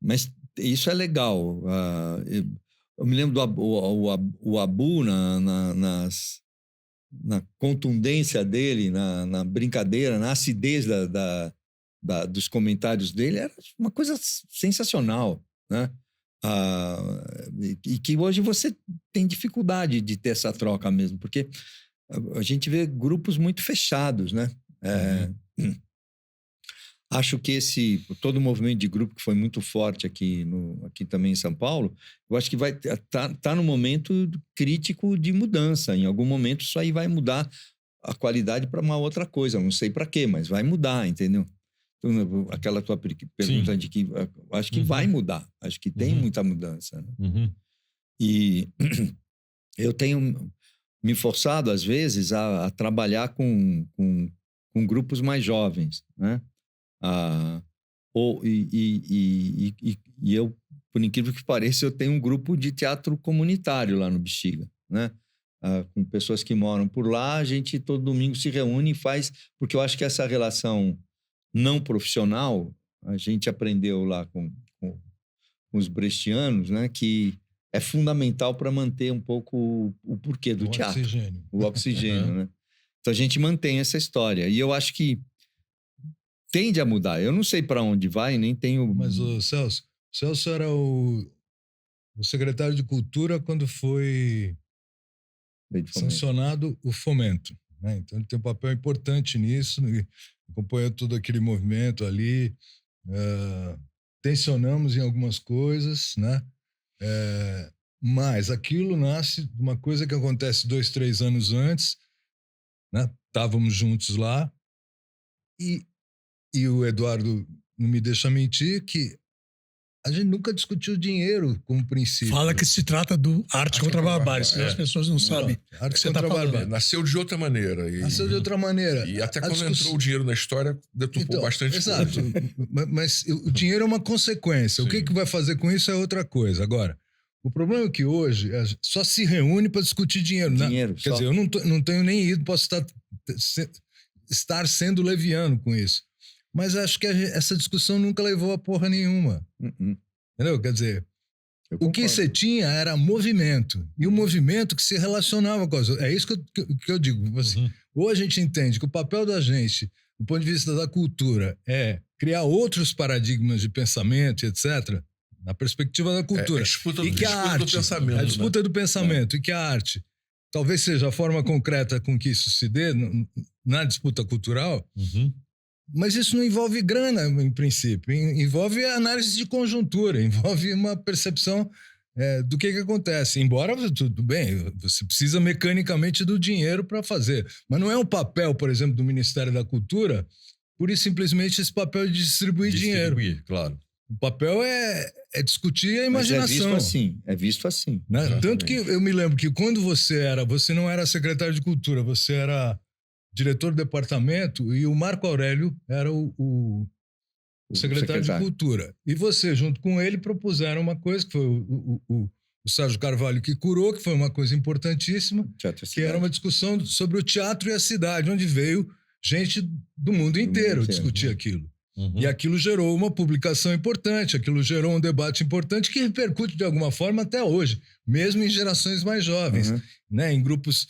Mas isso é legal. Eu me lembro do Abu na contundência dele, na brincadeira, na acidez dos comentários dele. Era uma coisa sensacional, né? E que hoje você tem dificuldade de ter essa troca mesmo, porque a gente vê grupos muito fechados, né? Acho que todo o movimento de grupo que foi muito forte aqui também em São Paulo, eu acho que vai tá no momento crítico de mudança. Em algum momento isso aí vai mudar a qualidade para uma outra coisa. Não sei para quê, mas vai mudar, entendeu? Então, aquela tua pergunta de que acho que vai mudar. Acho que tem muita mudança. Né? E eu tenho me forçado, às vezes, a trabalhar com grupos mais jovens, né? E eu, por incrível que pareça, eu tenho um grupo de teatro comunitário lá no Bexiga, né? Com pessoas que moram por lá, a gente todo domingo se reúne e faz, porque eu acho que essa relação não profissional, a gente aprendeu lá com os brechtianos, né? Que é fundamental para manter um pouco o porquê do teatro. O oxigênio, né? Então a gente mantém essa história. E eu acho que tende a mudar. Eu não sei para onde vai, nem tenho... Mas o Celso era o secretário de Cultura quando foi Lei de fomento. sancionado o fomento, né? Então ele tem um papel importante nisso, e acompanhou todo aquele movimento ali, tensionamos em algumas coisas, né? Mas aquilo nasce de uma coisa que acontece 2, 3 anos antes, né? Estávamos juntos lá, e o Eduardo não me deixa mentir que a gente nunca discutiu dinheiro como princípio. Fala que se trata do arte contra a barbárie, senão as pessoas não sabem. Arte você contra tá a falando. barbárie. Nasceu de outra maneira. Nasceu de outra maneira. E até A quando entrou o dinheiro na história, deturpou bastante exato. coisa. Mas o dinheiro é uma consequência. Sim. O que vai fazer com isso é outra coisa. Agora, o problema é que hoje só se reúne para discutir dinheiro. Dinheiro, Quer só. dizer, eu não tenho nem ido, posso estar sendo leviano com isso. Mas acho que essa discussão nunca levou a porra nenhuma. Entendeu? Quer dizer, Eu o que concordo. você tinha era movimento. E o movimento que se relacionava com as outras. É isso que eu digo. Assim, ou a gente entende que o papel da gente, do ponto de vista da cultura, é criar outros paradigmas de pensamento, etc., na perspectiva da cultura. A disputa, E que a disputa arte, do pensamento. a disputa do pensamento, e que a arte talvez seja a forma concreta com que isso se dê na disputa cultural, mas isso não envolve grana, em princípio. Envolve análise de conjuntura, envolve uma percepção do que acontece. Embora, tudo bem, você precisa mecanicamente do dinheiro para fazer. Mas não é o papel, por exemplo, do Ministério da Cultura, pura e simplesmente esse papel de distribuir dinheiro. Claro. O papel é discutir a Mas imaginação. é visto assim. Né? Tanto que eu me lembro que quando você não era secretário de Cultura, você era diretor do departamento e o Marco Aurélio era o secretário de Cultura. E você, junto com ele, propuseram uma coisa que foi o Sérgio Carvalho que curou, que foi uma coisa importantíssima, que era uma discussão sobre o teatro e a cidade, onde veio gente do mundo inteiro discutir aquilo. E aquilo gerou uma publicação importante, aquilo gerou um debate importante que repercute de alguma forma até hoje, mesmo em gerações mais jovens, né? Em grupos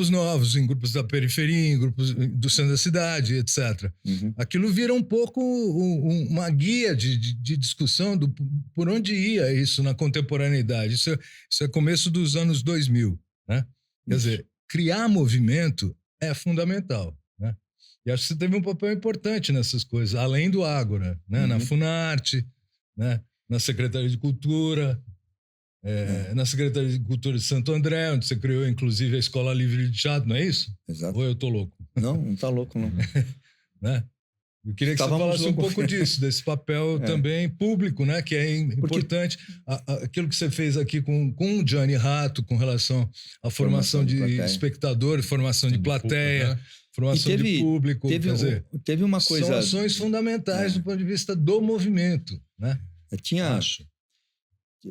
novos, em grupos da periferia, em grupos do centro da cidade, etc. Aquilo vira um pouco uma guia de discussão por onde ia isso na contemporaneidade. Isso é começo dos anos 2000. Né? Quer dizer, criar movimento é fundamental. Né? E acho que você teve um papel importante nessas coisas, além do Ágora, né? Na Funarte, né? Na Secretaria de Cultura, na Secretaria de Cultura de Santo André, onde você criou, inclusive, a Escola Livre de Teatro, não é isso? Exato. Ou eu tô louco? Não tá louco, não. Né? Eu queria que você falasse um pouco disso, desse papel também público, né? Que é importante. Aquilo que você fez aqui com o Gianni Rato, com relação à formação de espectador, formação de plateia, formação de público. Teve uma coisa... São ações fundamentais do ponto de vista do movimento, né?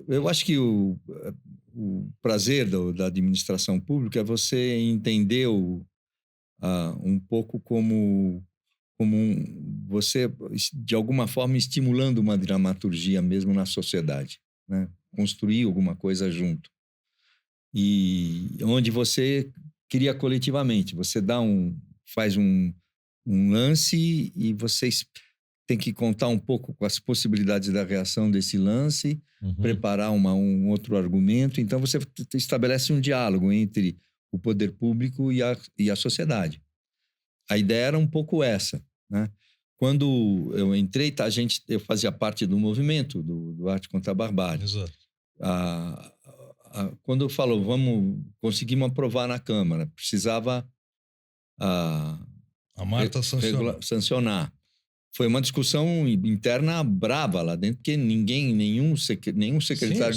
Eu acho que o prazer da administração pública é você entender um pouco como você, de alguma forma, estimulando uma dramaturgia mesmo na sociedade, né? Construir alguma coisa junto. E onde você cria coletivamente, você faz um lance e vocês tem que contar um pouco com as possibilidades da reação desse lance, preparar um outro argumento. Então, você estabelece um diálogo entre o poder público e a sociedade. A ideia era um pouco essa, né? Quando eu entrei, eu fazia parte do movimento do Arte contra a Barbárie. Exato. Quando falou, conseguimos aprovar na Câmara, precisava a Marta sancionar. Foi uma discussão interna brava lá dentro, porque nenhum secretário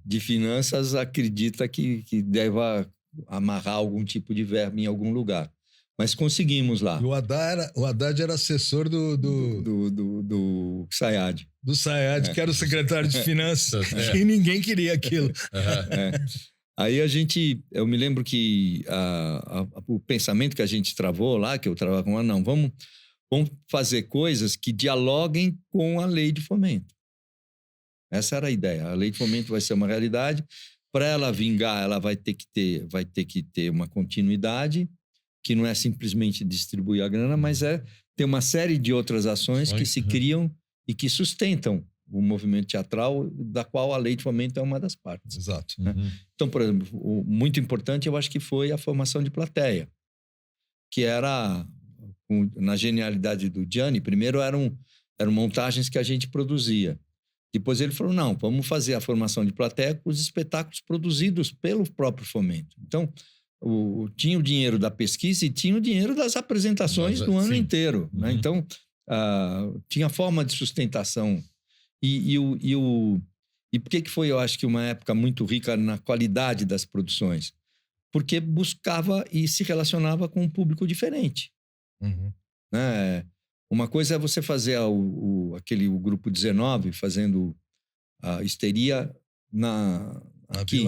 de finanças acredita que deva amarrar algum tipo de verba em algum lugar. Mas conseguimos lá. O Haddad era assessor do Sayad. Do Sayad, que era o secretário de finanças, e ninguém queria aquilo. Aí eu me lembro que o pensamento que a gente travou lá, que eu travava com vamos fazer coisas que dialoguem com a lei de fomento. Essa era a ideia. A lei de fomento vai ser uma realidade. Para ela vingar, ela vai ter que ter uma continuidade, que não é simplesmente distribuir a grana, mas é ter uma série de outras ações que se criam e que sustentam o movimento teatral, da qual a lei de fomento é uma das partes. Exato. Então, por exemplo, muito importante, eu acho que foi a formação de plateia, que era, na genialidade do Gianni, primeiro eram montagens que a gente produzia. Depois ele falou, não, vamos fazer a formação de plateia com os espetáculos produzidos pelo próprio fomento. Então, tinha o dinheiro da pesquisa e tinha o dinheiro das apresentações do ano inteiro. Né? Então, tinha forma de sustentação. E por que foi, eu acho que, uma época muito rica na qualidade das produções? Porque buscava e se relacionava com um público diferente. Né? Uma coisa é você fazer o grupo 19 fazendo a histeria aqui.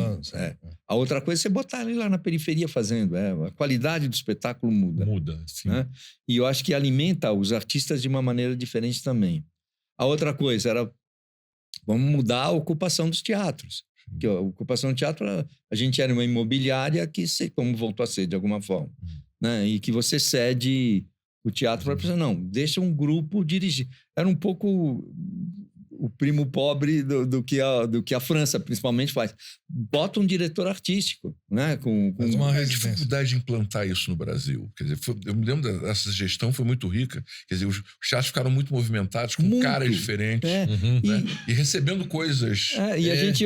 A outra coisa é você botar ele lá na periferia fazendo. A qualidade do espetáculo muda. Muda, sim. Né? E eu acho que alimenta os artistas de uma maneira diferente também. A outra coisa era, vamos mudar a ocupação dos teatros. Porque a ocupação do teatro, a gente era uma imobiliária que, como voltou a ser de alguma forma, né? E que você cede o teatro para a pessoa, não, deixa um grupo dirigir. Era um pouco o primo pobre do que a França, principalmente, faz. Bota um diretor artístico, né? Mas uma dificuldade de implantar isso no Brasil. Quer dizer, eu me lembro dessa gestão, foi muito rica. Quer dizer, os teatros ficaram muito movimentados, com caras diferentes. Né? E recebendo coisas. E a gente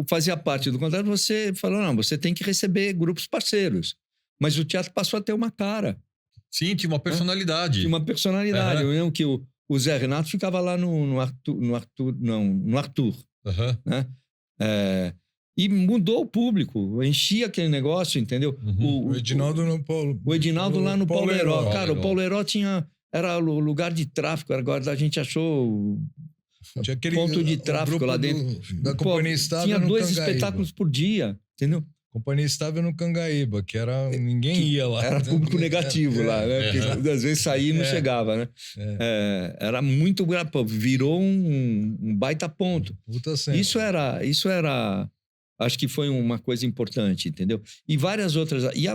fazia parte do contrato, você falou, não, você tem que receber grupos parceiros. Mas o teatro passou a ter uma cara. Sim, tinha uma personalidade. Tinha uma personalidade. Eu lembro que o Zé Renato ficava lá no Arthur. Né? E mudou o público, enchia aquele negócio, entendeu? O Edinaldo no Paulo. O Edinaldo lá no Paulo Heró. Cara, o Paulo Heró era o lugar de tráfico, agora a gente achou tinha aquele ponto de tráfico lá dentro. Da Companhia Estável. Tinha 2 Cangaíba. espetáculos por dia, entendeu? Companhia Estável no Cangaíba, que era ninguém ia lá. Era público negativo lá, né? Porque às vezes saía e não chegava, né? Era muito... Virou um baita ponto. Isso era... Acho que foi uma coisa importante, entendeu? E várias outras... E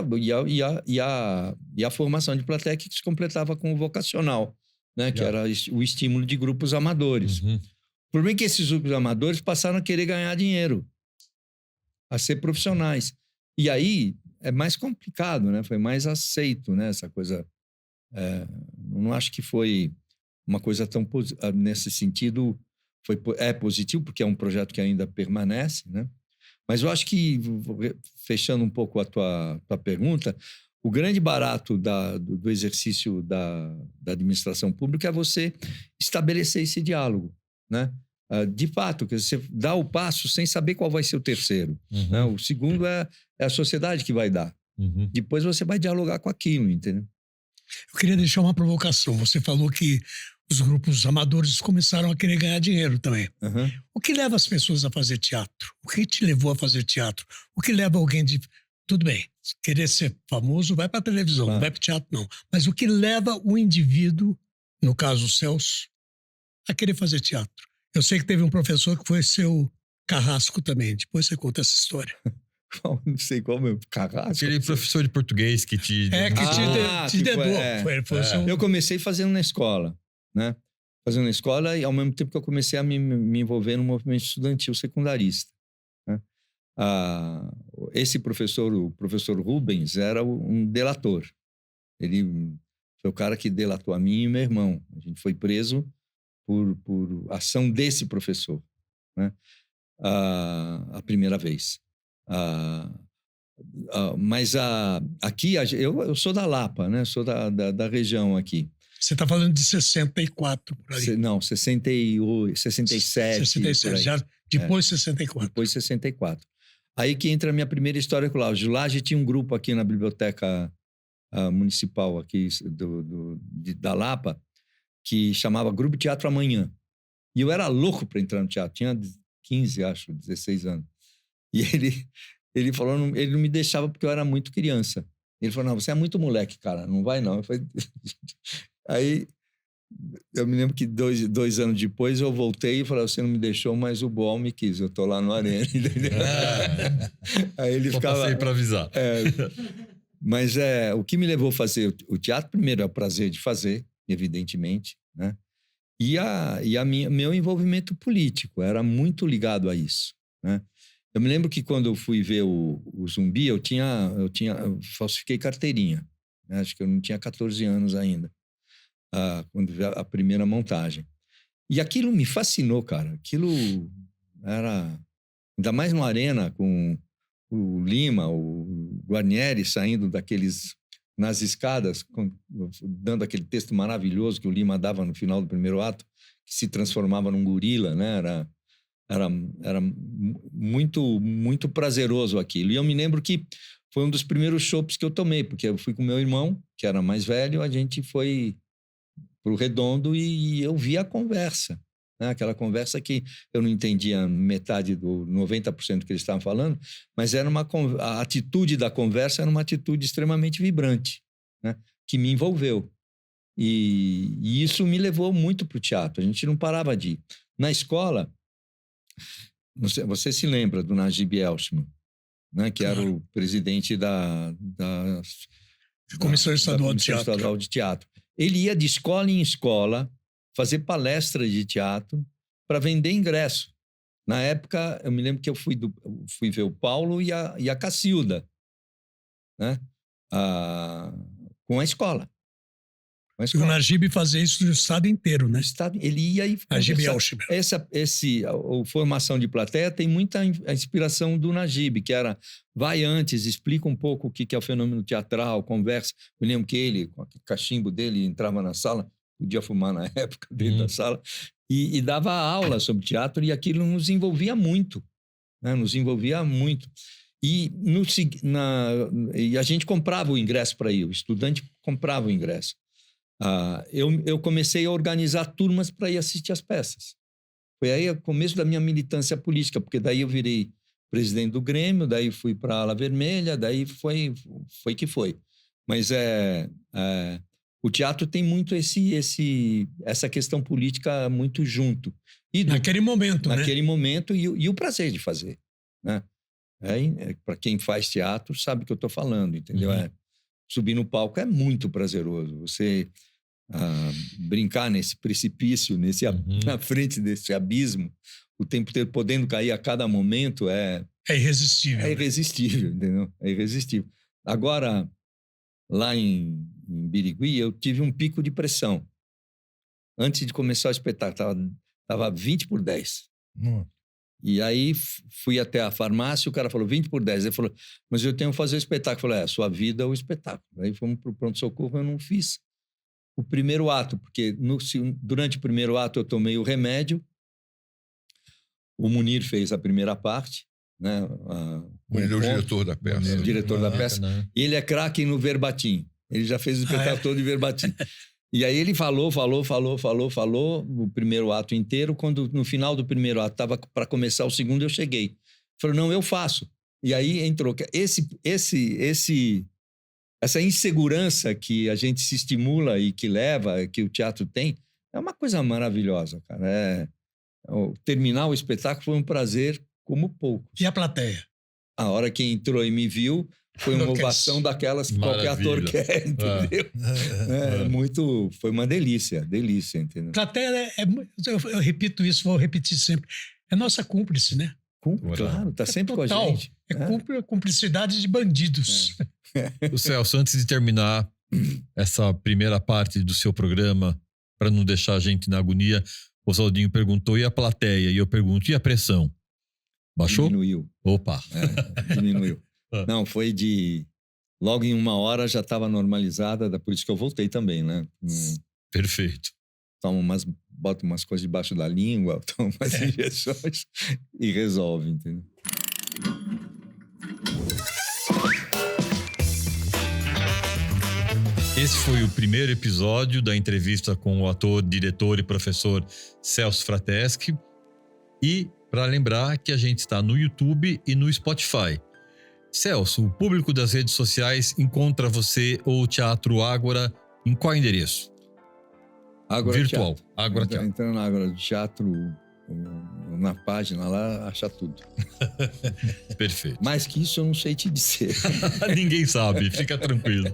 a formação de plateia que se completava com o vocacional, né? Que era o estímulo de grupos amadores. O problema é que esses grupos amadores passaram a querer ganhar dinheiro, a ser profissionais. E aí é mais complicado, né? Foi mais aceito, né? Essa coisa... não acho que foi uma coisa tão... Nesse sentido, é positivo, porque é um projeto que ainda permanece, né? Mas eu acho que, fechando um pouco a tua pergunta, o grande barato do exercício da administração pública é você estabelecer esse diálogo, né? De fato, que você dá o passo sem saber qual vai ser o terceiro. Né? O segundo é a sociedade que vai dar. Depois você vai dialogar com aquilo, entendeu? Eu queria deixar uma provocação. Você falou que os grupos amadores começaram a querer ganhar dinheiro também. O que leva as pessoas a fazer teatro? O que te levou a fazer teatro? O que leva alguém de... Tudo bem, querer ser famoso, vai para a televisão, não vai para o teatro, não. Mas o que leva o indivíduo, no caso o Celso, a querer fazer teatro? Eu sei que teve um professor que foi seu carrasco também. Depois você conta essa história. Não sei qual meu carrasco. Aquele professor de português que te... te dedou. Eu comecei fazendo na escola, né? Fazendo na escola e ao mesmo tempo que eu comecei a me envolver no movimento estudantil secundarista. Né? Esse professor, o professor Rubens, era um delator. Ele foi o cara que delatou a mim e meu irmão. A gente foi preso por ação desse professor, né? A primeira vez. Mas aqui, eu sou da Lapa, né? Sou da região aqui. Você está falando de 64, por aí. Não, 68, 67. 67, já depois de 64. Depois de 64. Aí que entra a minha primeira história com o Laje. O Laje tinha um grupo aqui na biblioteca municipal aqui da Lapa, que chamava Grupo Teatro Amanhã. E eu era louco para entrar no teatro. Tinha 15, acho, 16 anos. E ele falou, ele não me deixava porque eu era muito criança. Ele falou, não, você é muito moleque, cara, não vai não. Eu falei... Aí, eu me lembro que dois anos depois eu voltei e falei, você não me deixou, mas o Boal me quis. Eu tô lá no Arena, entendeu? Aí ele ficava... Passei para avisar. Mas o que me levou a fazer o teatro, primeiro, é o prazer de fazer, evidentemente, né? E meu envolvimento político era muito ligado a isso, né? Eu me lembro que quando eu fui ver o Zumbi, eu falsifiquei carteirinha, né? Acho que eu não tinha 14 anos ainda, quando vi a primeira montagem. E aquilo me fascinou, cara. Aquilo era... Ainda mais no Arena, com o Lima, o Guarnieri saindo nas escadas, dando aquele texto maravilhoso que o Lima dava no final do primeiro ato, que se transformava num gorila, né? Era muito, muito prazeroso aquilo. E eu me lembro que foi um dos primeiros chopps que eu tomei, porque eu fui com meu irmão, que era mais velho, a gente foi pro Redondo e eu vi a conversa, né? Aquela conversa que eu não entendia metade do 90% que eles estavam falando, mas a atitude da conversa era uma atitude extremamente vibrante, né? Que me envolveu. E isso me levou muito para o teatro. A gente não parava de ir. Na escola, você se lembra do Najib Elshman, né? Que era o presidente da Comissão Estadual de Teatro. Ele ia de escola em escola fazer palestras de teatro para vender ingresso. Na época, eu me lembro que eu fui ver o Paulo e a Cacilda, né? Com a escola. E o Najib fazia isso no estado inteiro, né? Ele ia e... Najib Elshman. A formação de plateia tem muita inspiração do Najib, que era, vai antes, explica um pouco o que é o fenômeno teatral, conversa. Eu lembro que ele, com o cachimbo dele, entrava na sala, podia fumar na época dentro da sala, e dava aula sobre teatro, e aquilo nos envolvia muito, né? Nos envolvia muito. E a gente comprava o ingresso para ir, o estudante comprava o ingresso. Eu comecei a organizar turmas para ir assistir as peças. Foi aí o começo da minha militância política, porque daí eu virei presidente do Grêmio, daí fui para a Ala Vermelha, daí foi que foi. Mas o teatro tem muito essa questão política muito junto. Naquele momento, né? Naquele momento, e o prazer de fazer, né? Para quem faz teatro sabe o que eu estou falando, entendeu? Subir no palco é muito prazeroso. Você brincar nesse precipício, na frente desse abismo, o tempo inteiro podendo cair a cada momento é irresistível. É irresistível, entendeu? É irresistível. Agora, lá em Birigui, eu tive um pico de pressão. Antes de começar o espetáculo, estava 20/10. E aí fui até a farmácia, o cara falou 20/10. Ele falou, mas eu tenho que fazer o espetáculo. Eu falei, a sua vida é o espetáculo. Aí fomos para o pronto-socorro, eu não fiz o primeiro ato, porque durante o primeiro ato eu tomei o remédio. O Munir fez a primeira parte, né? Ele é o diretor da peça. O diretor da peça. E ele é craque no verbatim. Ele já fez o espetáculo todo de verbatim. E aí ele falou o primeiro ato inteiro. Quando no final do primeiro ato estava para começar o segundo, eu cheguei. Falei, não, eu faço. E aí entrou essa insegurança que a gente se estimula e que leva, que o teatro tem, é uma coisa maravilhosa, cara. Terminar o espetáculo foi um prazer como poucos. E a plateia? A hora que entrou e me viu, foi uma ovação daquelas que qualquer ator quer, entendeu? Foi uma delícia, entendeu? Plateia eu repito isso, vou repetir sempre. É nossa cúmplice, né? Claro, está sempre total, com a gente. Cumplicidade de bandidos. O Celso, antes de terminar essa primeira parte do seu programa, para não deixar a gente na agonia, o Oswaldinho perguntou, e a plateia? E eu pergunto, e a pressão? Baixou? Diminuiu. Opa! Diminuiu. Não, foi de... Logo em 1 hora já estava normalizada, por isso que eu voltei também, né? Perfeito. Bota umas coisas debaixo da língua, toma umas injeções e resolve, entendeu? Esse foi o primeiro episódio da entrevista com o ator, diretor e professor Celso Frateschi. E para lembrar que a gente está no YouTube e no Spotify. Celso, o público das redes sociais encontra você ou o Teatro Ágora em qual endereço? Ágora virtual. Teatro. Ágora Teatro. Entrando na Ágora do Teatro, na página lá, acha tudo. Perfeito. Mais que isso eu não sei te dizer. Ninguém sabe, fica tranquilo.